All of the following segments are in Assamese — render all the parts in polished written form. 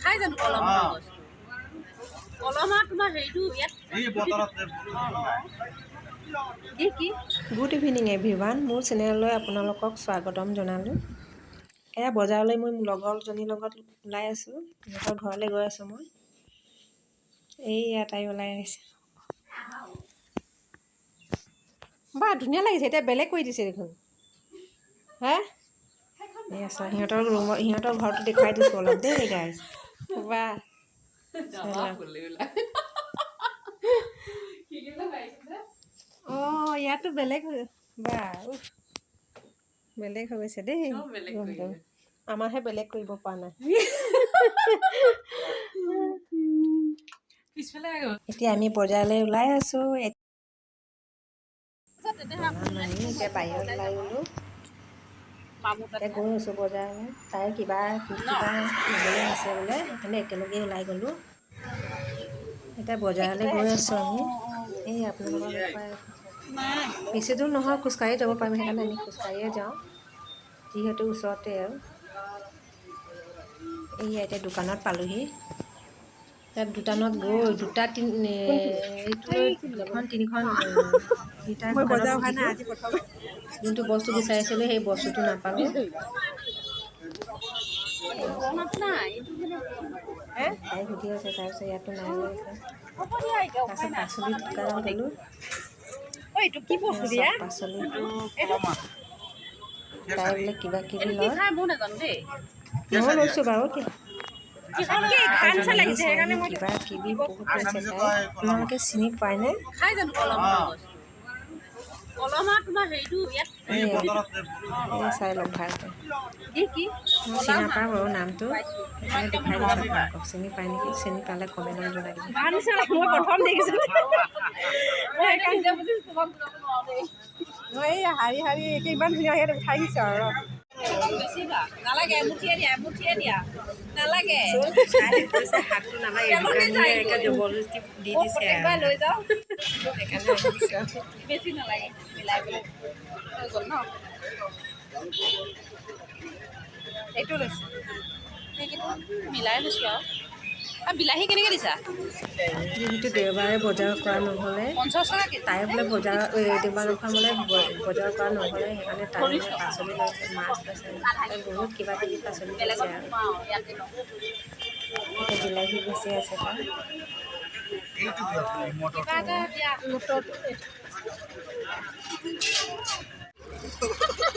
খাই জানো কলমৰ বস্তু কলমৰ তোমাৰ হেৰিটো ইয়াত এই বতৰত কি গুড ইভিনিং এভৰিৱান মোৰ চেনেললৈ আপোনালোকক স্বাগতম জনালোঁ। এয়া বজাৰলৈ মই লগৰজনীৰ লগত ওলাই আছোঁ, সিহঁতৰ ঘৰলৈ গৈ আছোঁ মই। এইয়া তাই ওলাই আহিছে। বা ধুনীয়া লাগিছে, এতিয়া বেলেগ কৰি দিছে দেখোন। হে এয়া চোৱা, সিহঁতৰ ঘৰটো দেখুৱাই দিছোঁ অলপ দেই গাইজ। বা অঁ ইয়াতো বেলেগ বা বেলেগ হৈ গৈছে দেই। আমাৰহে বেলেগ কৰিব পৰা নাই। এতিয়া আমি বজাৰলৈ ওলাই আছোঁ। এতিয়া বাহিৰত ওলাই গ'লোঁ, এতিয়া গৈ আছোঁ বজাৰলৈ। তাই কিবা নিবলৈ আছে বোলে, সেইকাৰণে একেলগে ওলাই গ'লোঁ। এতিয়া বজাৰলৈ গৈ আছোঁ আমি। এই আপোনালোকক দেখুৱাই আছোঁ। বেছি দূৰ নহয়, খোজকাঢ়ি যাব পাৰিম, সেইকাৰণে আমি খোজকাঢ়িয়ে যাওঁ, যিহেতু ওচৰতে আৰু। এইয়া এতিয়া দোকানত পালোহি। তাত দোকানত গৈ দুখন তিনিখন দোকানত সুধিলোঁ। যোনটো বস্তু বিচাৰিছিলোঁ সেই বস্তুটো নাপালোঁ। তাই সুধি আছে, তাৰপিছত ইয়াতো নাই বুলি কৈছে। তাৰপিছত পাচলি দোকানত গ'লোঁ। চব পাচলি তাই বোলে কিবা কিবি লয়, ময়ো লৈছোঁ বাৰু। কিবা কিবি বহুত লৈছে তাই। আপোনালোকে চিনি পায়নে? খাই জানো কলমৰ বস্তু কলমৰ তোমাৰ হেৰিটো ইয়াত চাই লওক ভালকৈ। কি মই চিনি নাপাওঁ বাৰু নামটো, সেইকাৰণে দেখুৱাই দিছোঁ আপোনালোকক। চিনি পায় নেকি? চিনি পালে কমেণ্টত জনাই দিব। মই প্ৰথম দেখিছোঁ। এই শাৰী শাৰী ইমান ধুনীয়াকৈ উঠাই দিছোঁ আৰু। নালাগে, এমুঠিয়ে দিয়া নালাগে। হাতটো নালাগে, দোকানীয়ে একে জবৰদস্তি দি দিছে আৰু। লৈ যাওঁ, সেইকাৰণে আহিছোঁ। বেছি নালাগে, মিলাই পেলাই হৈ গ'ল ন। এইটো লৈছোঁ, সেইকেইটা মিলাই লৈছোঁ আৰু বিলাহী কেনেকৈ দিছা? যিহেতু দেওবাৰে বজাৰ কৰা নহ'লে, 50 টকা কেজি। তাই বোলে দোকানখন বোলে বজাৰ কৰা নহ'লে, সেইকাৰণে তাই বোলে পাচলি লৈছে, মাছ লৈছে, তাই বহুত কিবা কিবি পাচলি লৈছে আৰু। এতিয়া বিলাহী বেছি আছে তাই।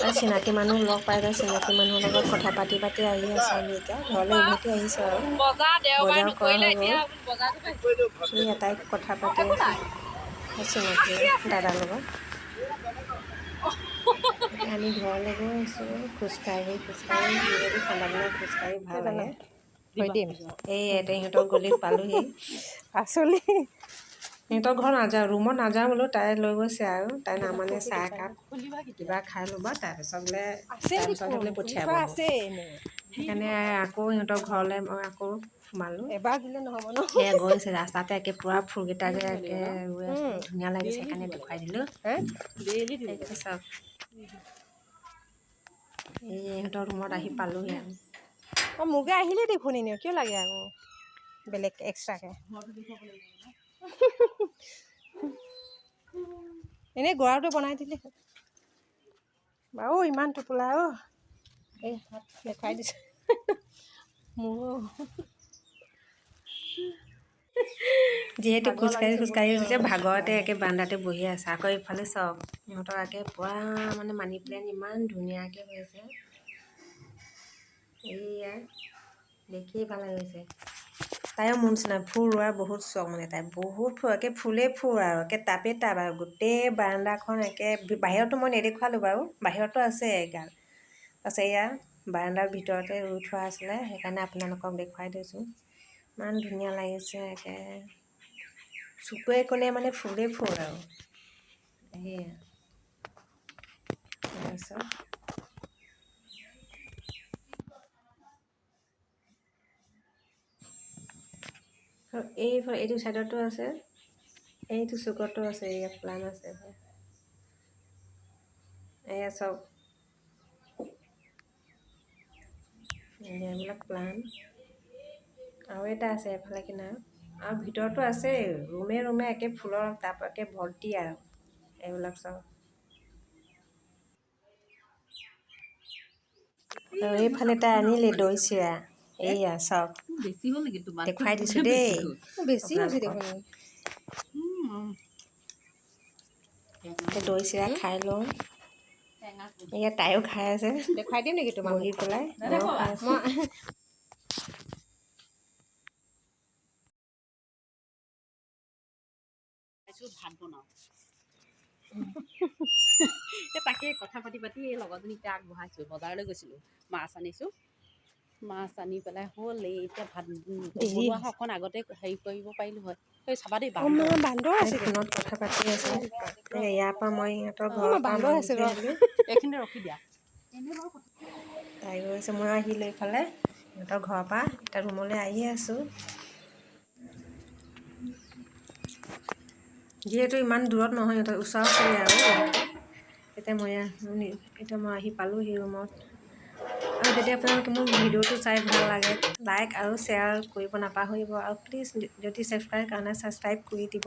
তাই চিনাকি মানুহ লগ পাই, তাই চিনাকি মানুহৰ লগত কথা পাতি আহি আছোঁ আমি। এতিয়া ঘৰলৈ উভতি আহিছোঁ আৰু। বজাৰ কৰা হৈ গ'ল। সেই এটাই কথা পাতি আছে চিনাকি দাদাৰ লগত। এতিয়া আমি ঘৰলৈ গৈ আছোঁ খোজকাঢ়ি, যিহেতু ঠাণ্ডা দিনত খোজকাঢ়ি ভাল লাগে। এই সিহঁতৰ গলিত পালোহি পাচলি। সিহঁতৰ ঘৰ নাযাওঁ, ৰুমত নাযাওঁ বোলো, তাই লৈ গৈছে আৰু। তাই নামানে, চাহ একাপ কিবা খাই ল'ব, তাৰপিছত বোলে পঠিয়াব। সেইকাৰণে আকৌ সিহঁতৰ ঘৰলৈ মই আকৌ সোমালোঁ। এবাৰ দিলে নহ'ব ন। সেয়া গৈছে ৰাস্তাতে একে পূৰা ফুলকেইটা যে একে ৰৈ আছে, ধুনীয়া লাগিছে, সেইকাৰণে দেখুৱাই দিলোঁ। চাওক, এই ইহঁতৰ ৰুমত আহি পালোঁহি আমি। অঁ মোকে আহিলে দেখোন, এনেও কিয় লাগে আকৌ বেলেগ এক্সট্ৰাকৈ। এনেই গঁৰালটো বনাই দিলে বাৰু, ইমান টোপোলা অ'। এই দেখুৱাই দিছোঁ মোৰো। যিহেতু খোজকাঢ়ি যে ভাগৰতে একে বাৰান্দাতে বহি আছে। আকৌ এইফালে চাওক, সিহঁতৰ একে পূৰা মানে মানি প্লেণ্ট ইমান ধুনীয়াকৈ হৈছে। এইয়া দেখিয়ে ভাল লাগিছে। তাইও মোৰ নিচিনা ফুল ৰোৱাৰ বহুত চখ, মানে তাই বহুত ফুল, একে ফুলেই ফুল আৰু একে টাবেই টাব আৰু গোটেই বাৰান্দাখন একে। বাহিৰতো মই নেদেখুৱালোঁ বাৰু, বাহিৰতো আছে এগাল। তাৰপাছত এয়া বাৰান্দাৰ ভিতৰতে ৰুই থোৱা আছিলে, সেইকাৰণে আপোনালোকক দেখুৱাই দিছোঁ। ইমান ধুনীয়া লাগিছে, একে চকুৱে কোণে মানে ফুলেই ফুল আৰু। সেয়া তাৰপিছত এইটো ছাইডতো আছে, এইটো চুকতো আছে, এয়া প্লান আছে। এয়া চব এইবিলাক প্লান। আৰু এটা আছে এফালে কিনাৰত আৰু ভিতৰতো আছে ৰুমে একে ফুলৰ তাপাকে ভৰ্তি আৰু এইবিলাক চব আৰু এইফালে তাই আনিলে দৈ চিৰা এইয়া চব বেছি হ'ল নেকি তোমাৰ দেখুৱাই দিছোঁ দেই বেছি হৈছে দেখোন দৈ চিৰা খাই লওঁ এয়া তাইও খাই আছে দেখুৱাই দিম নেকি তোমাক বহি পেলাই ময়ো খাই আছোঁ মই ভাত বনাওঁ তাকে কথা পাতি এই লগৰজনীক এতিয়া আগবঢ়াইছোঁ বজাৰলৈ গৈছিলোঁ মাছ আনিছোঁ মাছ আনি পেলাই হ'ল এই এতিয়া ভাত বনোৱা হয় অকণ আগতে হেৰি কৰিব পাৰিলোঁ হয় এই চাবা দেই বান্দৰ আছে ফোনত কথা পাতি আছোঁ ইয়াৰ পৰা মই সিহঁতৰ ঘৰৰ পৰা বান্দৰ আছে ৰ এইখিনিতে ৰখি দিয়া তাই গৈ আছে মই আহিলোঁ এইফালে সিহঁতৰ ঘৰৰ পৰা এতিয়া ৰুমলৈ আহি আছোঁ যিহেতু ইমান দূৰত নহয় সিহঁতৰ ওচৰা ওচৰি আৰু এতিয়া মই আহি পালোঁহি ৰুমত আৰু যদি আপোনালোকে মোৰ ভিডিঅ'টো চাই ভাল লাগে লাইক আৰু শ্বেয়াৰ কৰিব নাপাহৰিব আৰু প্লিজ যদি ছাবস্ক্ৰাইব কৰা নাই ছাবস্ক্ৰাইব কৰি দিব